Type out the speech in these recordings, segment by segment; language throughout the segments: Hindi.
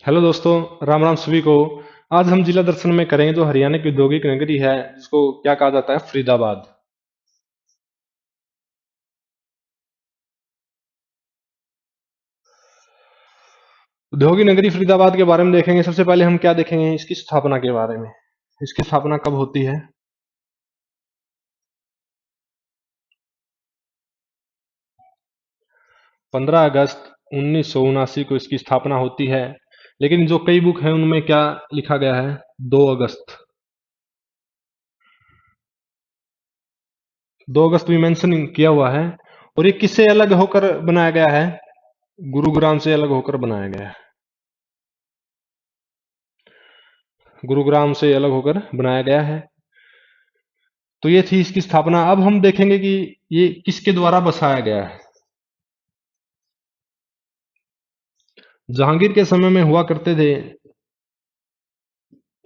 हेलो दोस्तों, राम राम सभी को। आज हम जिला दर्शन में करेंगे जो हरियाणा की औद्योगिक नगरी है जिसको क्या कहा जाता है, फरीदाबाद। औद्योगिक नगरी फरीदाबाद के बारे में देखेंगे। सबसे पहले हम क्या देखेंगे, इसकी स्थापना के बारे में। इसकी स्थापना कब होती है? 15 अगस्त 1979 को इसकी स्थापना होती है। लेकिन जो कई बुक है उनमें क्या लिखा गया है, 2 अगस्त। 2 अगस्त भी मेंशन किया हुआ है। और ये किससे अलग होकर बनाया गया है? गुरुग्राम से अलग होकर बनाया गया है। गुरुग्राम से अलग होकर बनाया गया है। तो ये थी इसकी स्थापना। अब हम देखेंगे कि ये किसके द्वारा बसाया गया है। जहांगीर के समय में हुआ करते थे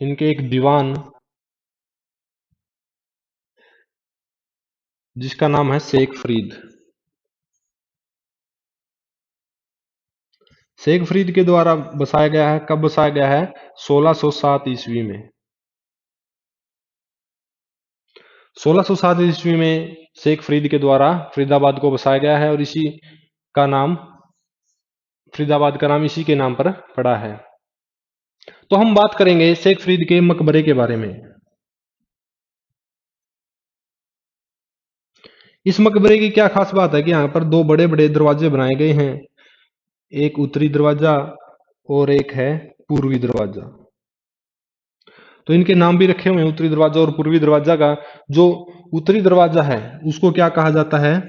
इनके एक दीवान, जिसका नाम है शेख फरीद। शेख फरीद के द्वारा बसाया गया है। कब बसाया गया है? 1607 ईस्वी में। 1607 ईस्वी में शेख फरीद के द्वारा फरीदाबाद को बसाया गया है। और इसी का नाम, फरीदाबाद का नाम इसी के नाम पर पड़ा है। तो हम बात करेंगे शेख फरीद के मकबरे के बारे में। इस मकबरे की क्या खास बात है कि यहाँ पर दो बड़े बड़े दरवाजे बनाए गए हैं। एक उत्तरी दरवाजा और एक है पूर्वी दरवाजा। तो इनके नाम भी रखे हुए हैं, उत्तरी दरवाजा और पूर्वी दरवाजा का। जो उत्तरी दरवाजा है उसको क्या कहा जाता है?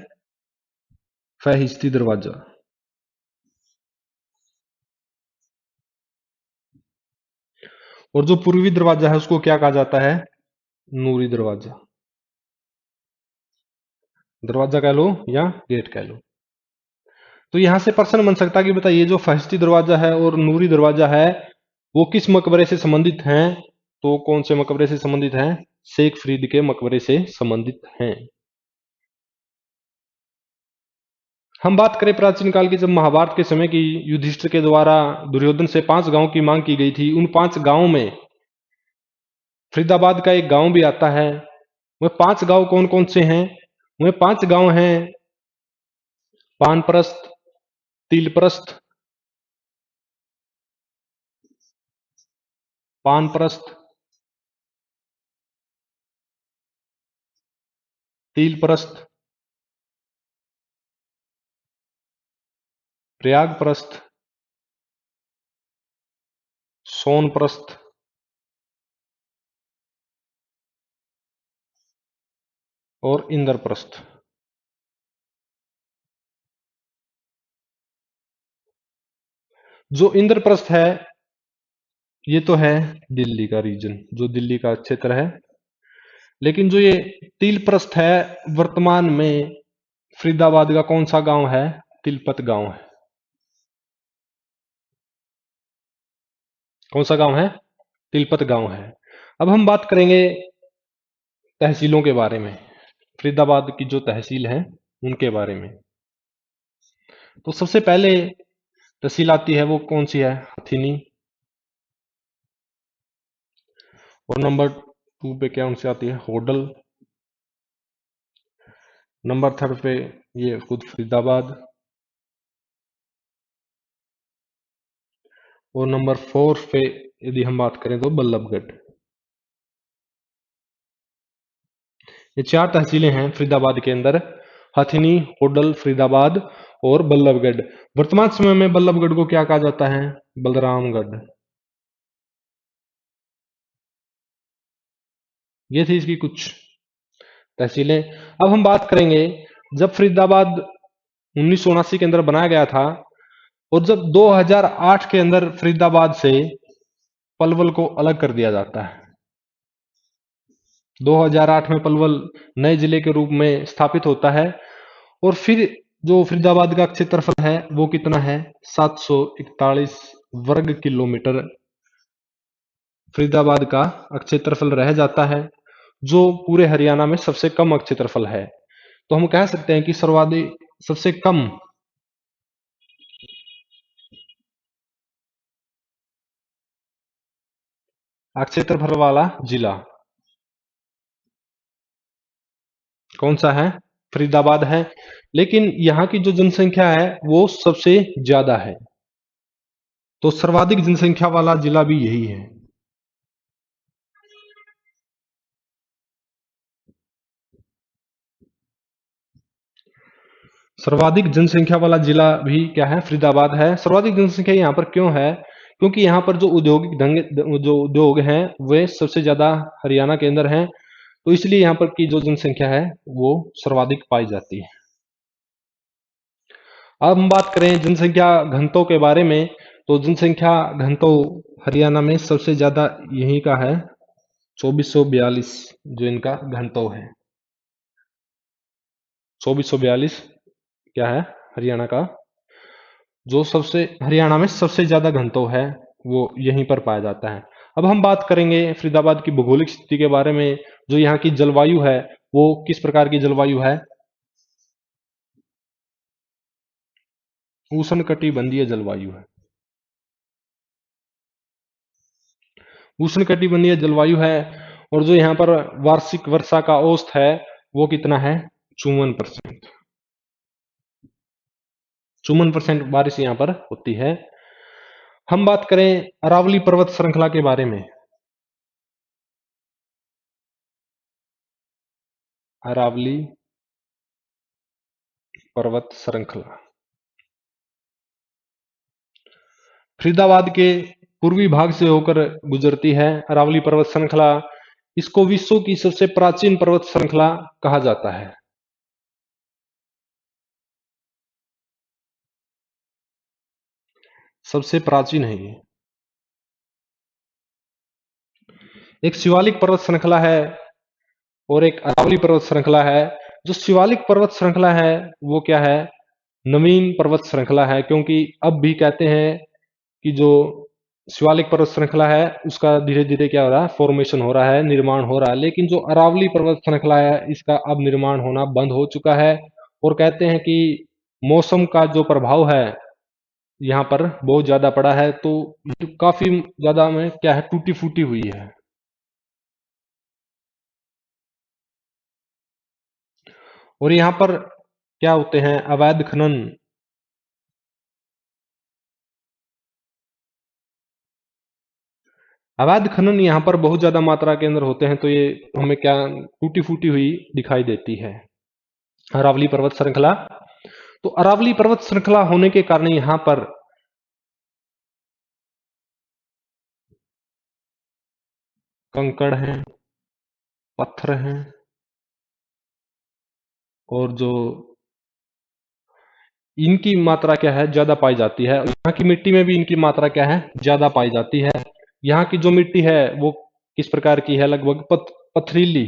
फहरिस्ती दरवाजा। और जो पूर्वी दरवाजा है उसको क्या कहा जाता है? नूरी दरवाजा। दरवाजा कह लो या गेट कह लो। तो यहां से प्रश्न बन सकता है कि बताइए, जो फहरिस्ती दरवाजा है और नूरी दरवाजा है वो किस मकबरे से संबंधित हैं? तो कौन से मकबरे से संबंधित हैं? शेख फरीद के मकबरे से संबंधित हैं। हम बात करें प्राचीन काल की, जब महाभारत के समय की युधिष्ठिर के द्वारा दुर्योधन से 5 गांव की मांग की गई थी, उन 5 गांवों में फरीदाबाद का एक गांव भी आता है। वह 5 गांव कौन कौन से हैं? वह 5 गांव हैं: पानप्रस्थ, तिलप्रस्थ, पानप्रस्थ, तिलप्रस्थ, प्रयागप्रस्थ, सोनप्रस्थ और इंद्रप्रस्थ। जो इंद्रप्रस्थ है ये तो है दिल्ली का रीजन, जो दिल्ली का क्षेत्र है। लेकिन जो ये तिलप्रस्थ है, वर्तमान में फरीदाबाद का कौन सा गांव है? तिलपत गांव है। कौन सा गांव है? तिलपत गांव है। अब हम बात करेंगे तहसीलों के बारे में। फरीदाबाद की जो तहसील है उनके बारे में। तो सबसे पहले तहसील आती है वो कौन सी है? हथिनी। और नंबर 2 पे क्या उनसे आती है? होडल। नंबर 3 पे ये खुद फरीदाबाद। और नंबर 4 पे यदि हम बात करें तो बल्लभगढ़। ये 4 तहसीलें हैं फरीदाबाद के अंदर: हथिनी, होडल, फरीदाबाद और बल्लभगढ़। वर्तमान समय में बल्लभगढ़ को क्या कहा जाता है? बलरामगढ़। ये थी इसकी कुछ तहसीलें। अब हम बात करेंगे, जब फरीदाबाद 1979 के अंदर बनाया गया था और जब 2008 के अंदर फरीदाबाद से पलवल को अलग कर दिया जाता है। 2008 में पलवल नए जिले के रूप में स्थापित होता है। और फिर जो फरीदाबाद का क्षेत्रफल है वो कितना है? 741 वर्ग किलोमीटर फरीदाबाद का क्षेत्रफल रह जाता है, जो पूरे हरियाणा में सबसे कम क्षेत्रफल है। तो हम कह सकते हैं कि सर्वाधिक, सबसे कम क्षेत्रफल वाला जिला कौन सा है? फरीदाबाद है। लेकिन यहाँ की जो जनसंख्या है वो सबसे ज्यादा है, तो सर्वाधिक जनसंख्या वाला जिला भी यही है। सर्वाधिक जनसंख्या वाला जिला भी क्या है? फरीदाबाद है। सर्वाधिक जनसंख्या यहाँ पर क्यों है? क्योंकि यहाँ पर जो औद्योगिक ढंग जो उद्योग हैं वे सबसे ज्यादा हरियाणा के अंदर हैं, तो इसलिए यहाँ पर की जो जनसंख्या है वो सर्वाधिक पाई जाती है। अब हम बात करें जनसंख्या घनत्व के बारे में, तो जनसंख्या घनत्व हरियाणा में सबसे ज्यादा यहीं का है, 2442 जो इनका घनत्व है। 2442 क्या है? हरियाणा का जो सबसे हरियाणा में सबसे ज्यादा घनत्व है वो यहीं पर पाया जाता है। अब हम बात करेंगे फरीदाबाद की भौगोलिक स्थिति के बारे में। जो यहाँ की जलवायु है वो किस प्रकार की जलवायु है? उष्णकटिबंधीय जलवायु है। उष्णकटिबंधीय जलवायु है। और जो यहाँ पर वार्षिक वर्षा का औसत है वो कितना है? 54%। 54% बारिश यहाँ पर होती है। हम बात करें अरावली पर्वत श्रृंखला के बारे में। अरावली पर्वत श्रृंखला फरीदाबाद के पूर्वी भाग से होकर गुजरती है। अरावली पर्वत श्रृंखला, इसको विश्व की सबसे प्राचीन पर्वत श्रृंखला कहा जाता है। सबसे प्राचीन है ये। एक शिवालिक पर्वत श्रृंखला है और एक अरावली पर्वत श्रृंखला है। जो शिवालिक पर्वत श्रृंखला है वो क्या है? नवीन पर्वत श्रृंखला है, क्योंकि अब भी कहते हैं कि जो शिवालिक पर्वत श्रृंखला है उसका धीरे धीरे क्या हो रहा है? फॉर्मेशन हो रहा है, निर्माण हो रहा है। लेकिन जो अरावली पर्वत श्रृंखला है इसका अब निर्माण होना बंद हो चुका है। और कहते हैं कि मौसम का जो प्रभाव है यहाँ पर बहुत ज्यादा पड़ा है, तो काफी ज्यादा में क्या है? टूटी फूटी हुई है। और यहाँ पर क्या होते हैं? अवैध खनन। अवैध खनन यहाँ पर बहुत ज्यादा मात्रा के अंदर होते हैं, तो ये हमें क्या टूटी फूटी हुई दिखाई देती है अरावली पर्वत श्रृंखला। तो अरावली पर्वत श्रृंखला होने के कारण यहाँ पर कंकड़ हैं, पत्थर हैं, और जो इनकी मात्रा क्या है? ज्यादा पाई जाती है। यहाँ की मिट्टी में भी इनकी मात्रा क्या है? ज्यादा पाई जाती है। यहाँ की जो मिट्टी है वो किस प्रकार की है? लगभग पथरीली।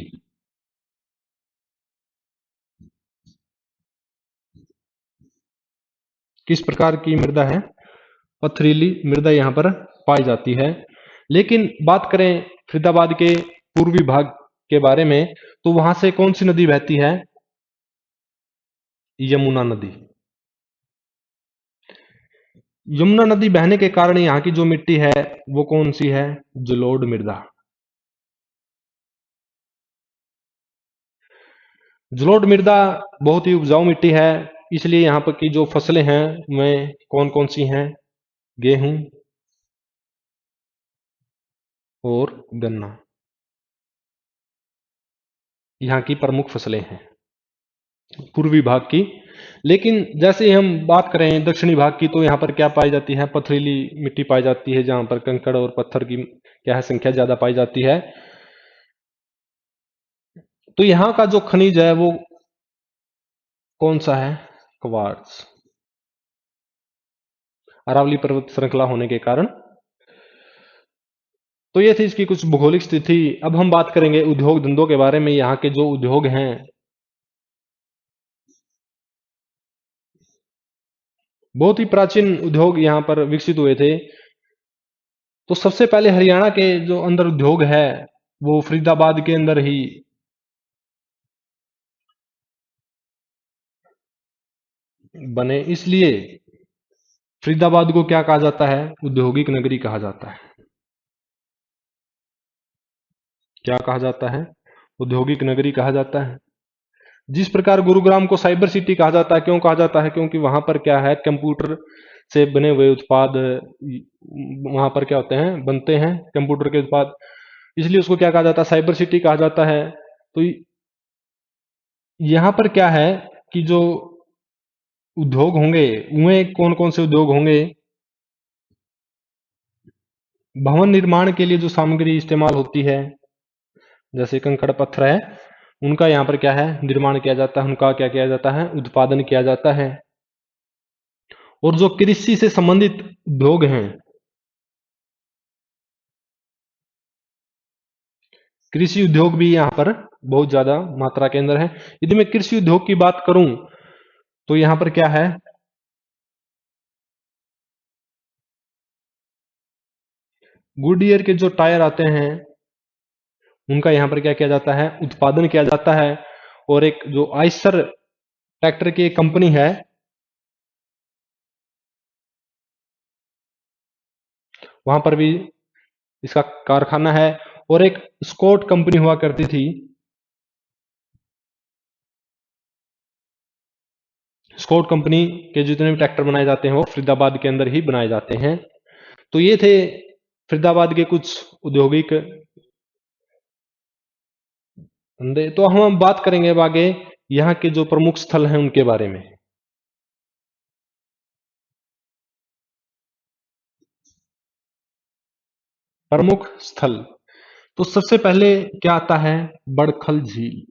किस प्रकार की मृदा है? पथरीली मृदा यहाँ पर पाई जाती है। लेकिन बात करें फरीदाबाद के पूर्वी भाग के बारे में, तो वहां से कौन सी नदी बहती है? यमुना नदी। यमुना नदी बहने के कारण यहाँ की जो मिट्टी है वो कौन सी है? जलोढ़ मृदा। जलोढ़ मृदा बहुत ही उपजाऊ मिट्टी है, इसलिए यहाँ पर की जो फसलें हैं वे कौन कौन सी हैं? गेहूं और गन्ना यहाँ की प्रमुख फसलें हैं पूर्वी भाग की। लेकिन जैसे ही हम बात करें दक्षिणी भाग की, तो यहाँ पर क्या पाई जाती है? पथरीली मिट्टी पाई जाती है, जहां पर कंकड़ और पत्थर की क्या है? संख्या ज्यादा पाई जाती है। तो यहाँ का जो खनिज है वो कौन सा है? क्वार्ट्ज। अरावली पर्वत श्रृंखला होने के कारण। तो ये थी इसकी कुछ भौगोलिक स्थिति। अब हम बात करेंगे उद्योग धंधों के बारे में। यहाँ के जो उद्योग हैं बहुत ही प्राचीन उद्योग यहाँ पर विकसित हुए थे। तो सबसे पहले हरियाणा के जो अंदर उद्योग है वो फरीदाबाद के अंदर ही बने, इसलिए फरीदाबाद को क्या कहा जाता है? औद्योगिक नगरी कहा जाता है। क्या कहा जाता है? औद्योगिक नगरी कहा जाता है। जिस प्रकार गुरुग्राम को साइबर सिटी कहा जाता है, क्यों कहा जाता है? क्योंकि वहां पर क्या है, कंप्यूटर से बने हुए उत्पाद वहां पर क्या होते हैं, बनते हैं कंप्यूटर के उत्पाद, इसलिए उसको क्या कहा जाता है? साइबर सिटी कहा जाता है। तो यहां पर क्या है कि जो उद्योग होंगे, उनमें कौन कौन से उद्योग होंगे? भवन निर्माण के लिए जो सामग्री इस्तेमाल होती है, जैसे कंकड़ पत्थर है, उनका यहाँ पर क्या है, निर्माण किया जाता है, उनका क्या किया जाता है, उत्पादन किया जाता है। और जो कृषि से संबंधित उद्योग हैं, कृषि उद्योग भी यहाँ पर बहुत ज्यादा मात्रा के अंदर है। यदि मैं कृषि उद्योग की बात करूं तो यहाँ पर क्या है, गुडियर के जो टायर आते हैं उनका यहाँ पर क्या किया जाता है, उत्पादन किया जाता है। और एक जो आइसर ट्रैक्टर की कंपनी है, वहां पर भी इसका कारखाना है। और एक स्कॉट कंपनी हुआ करती थी, स्कॉट कंपनी के जितने भी ट्रैक्टर बनाए जाते हैं वो फरीदाबाद के अंदर ही बनाए जाते हैं। तो ये थे फरीदाबाद के कुछ औद्योगिक धंधे। तो हम बात करेंगे अब आगे यहाँ के जो प्रमुख स्थल हैं उनके बारे में। प्रमुख स्थल, तो सबसे पहले क्या आता है, बड़खल झील।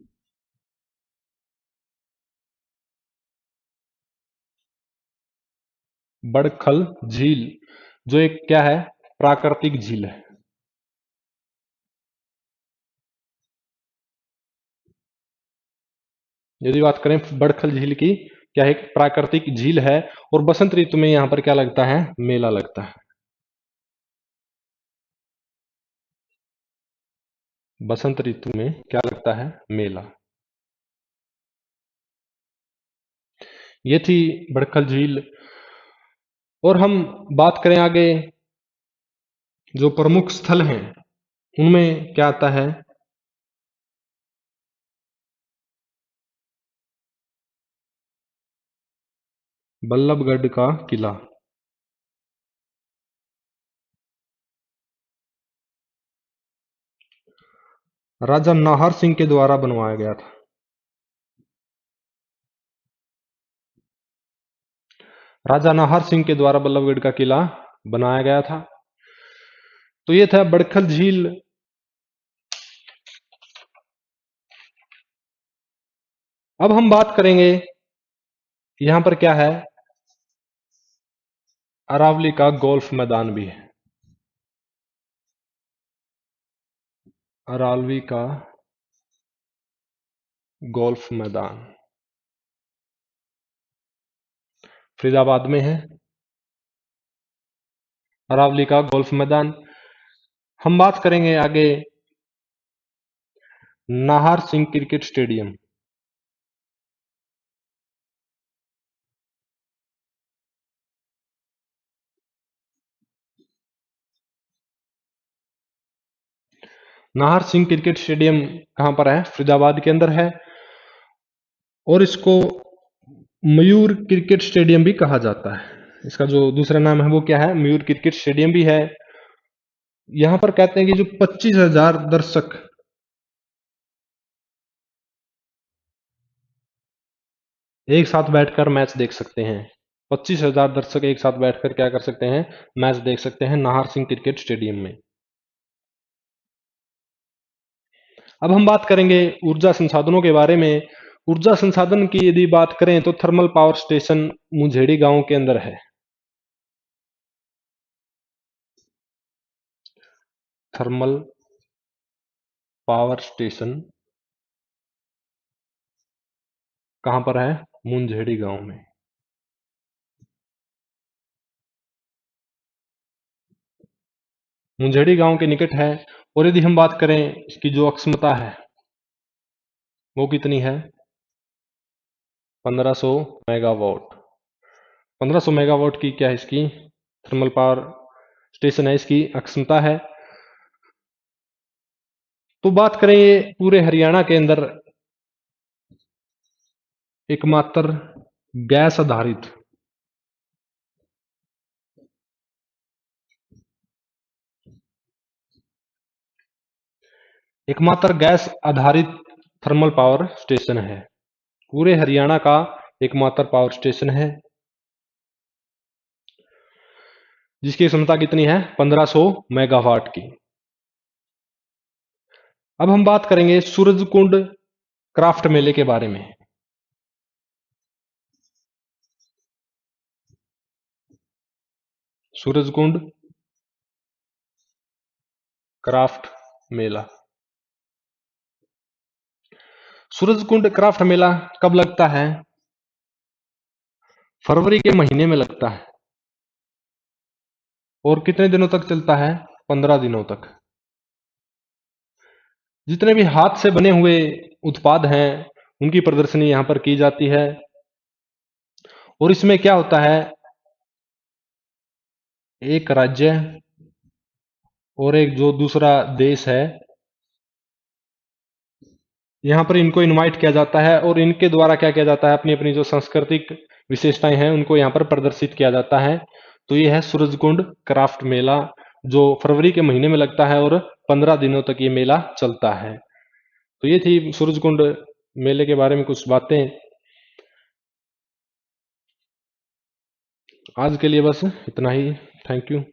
बड़खल झील जो एक क्या है, प्राकृतिक झील है। यदि बात करें बड़खल झील की, क्या है, एक प्राकृतिक झील है। और बसंत ऋतु में यहाँ पर क्या लगता है, मेला लगता है। बसंत ऋतु में क्या लगता है, मेला। ये थी बड़खल झील। और हम बात करें आगे, जो प्रमुख स्थल हैं उनमें क्या आता है, बल्लभगढ़ का किला। राजा नाहर सिंह के द्वारा बनवाया गया था। राजा नाहर सिंह के द्वारा बल्लभगढ़ का किला बनाया गया था। तो ये था बड़खल झील। अब हम बात करेंगे, यहां पर क्या है, अरावली का गोल्फ मैदान भी है। अरावली का गोल्फ मैदान फरीदाबाद में है, अरावली का गोल्फ मैदान। हम बात करेंगे आगे, Nahar Singh cricket stadium. Nahar Singh cricket stadium कहां पर है, फरीदाबाद के अंदर है। और इसको मयूर क्रिकेट स्टेडियम भी कहा जाता है। इसका जो दूसरा नाम है वो क्या है, मयूर क्रिकेट स्टेडियम भी है। यहां पर कहते हैं कि जो 25,000 दर्शक एक साथ बैठकर मैच देख सकते हैं। 25,000 दर्शक एक साथ बैठकर क्या कर सकते हैं, मैच देख सकते हैं नाहर सिंह क्रिकेट स्टेडियम में। अब हम बात करेंगे ऊर्जा संसाधनों के बारे में। ऊर्जा संसाधन की यदि बात करें तो थर्मल पावर स्टेशन मुंझेड़ी गांव के अंदर है। थर्मल पावर स्टेशन कहां पर है, मुंझेड़ी गांव में। मुंझेड़ी गांव के निकट है। और यदि हम बात करें इसकी जो अक्षमता है वो कितनी है, 1500 मेगावाट। 1500 मेगावाट की क्या है, इसकी थर्मल पावर स्टेशन है, इसकी अक्षमता है। तो बात करें ये पूरे हरियाणा के अंदर एकमात्र गैस आधारित थर्मल पावर स्टेशन है। पूरे हरियाणा का एकमात्र पावर स्टेशन है जिसकी क्षमता कितनी है, 1500 मेगावाट की। अब हम बात करेंगे सूरजकुंड क्राफ्ट मेले के बारे में। सूरजकुंड क्राफ्ट मेला। सूरजकुंड क्राफ्ट मेला कब लगता है? फरवरी के महीने में लगता है। और कितने दिनों तक चलता है? 15 दिनों तक। जितने भी हाथ से बने हुए उत्पाद हैं उनकी प्रदर्शनी यहां पर की जाती है। और इसमें क्या होता है, एक राज्य और एक जो दूसरा देश है, यहाँ पर इनको इनवाइट किया जाता है और इनके द्वारा क्या किया जाता है, अपनी अपनी जो सांस्कृतिक विशेषताएं हैं उनको यहाँ पर प्रदर्शित किया जाता है। तो ये है सूरजकुंड क्राफ्ट मेला जो फरवरी के महीने में लगता है और 15 दिनों तक ये मेला चलता है। तो ये थी सूरजकुंड मेले के बारे में कुछ बातें। आज के लिए बस इतना ही। Thank you.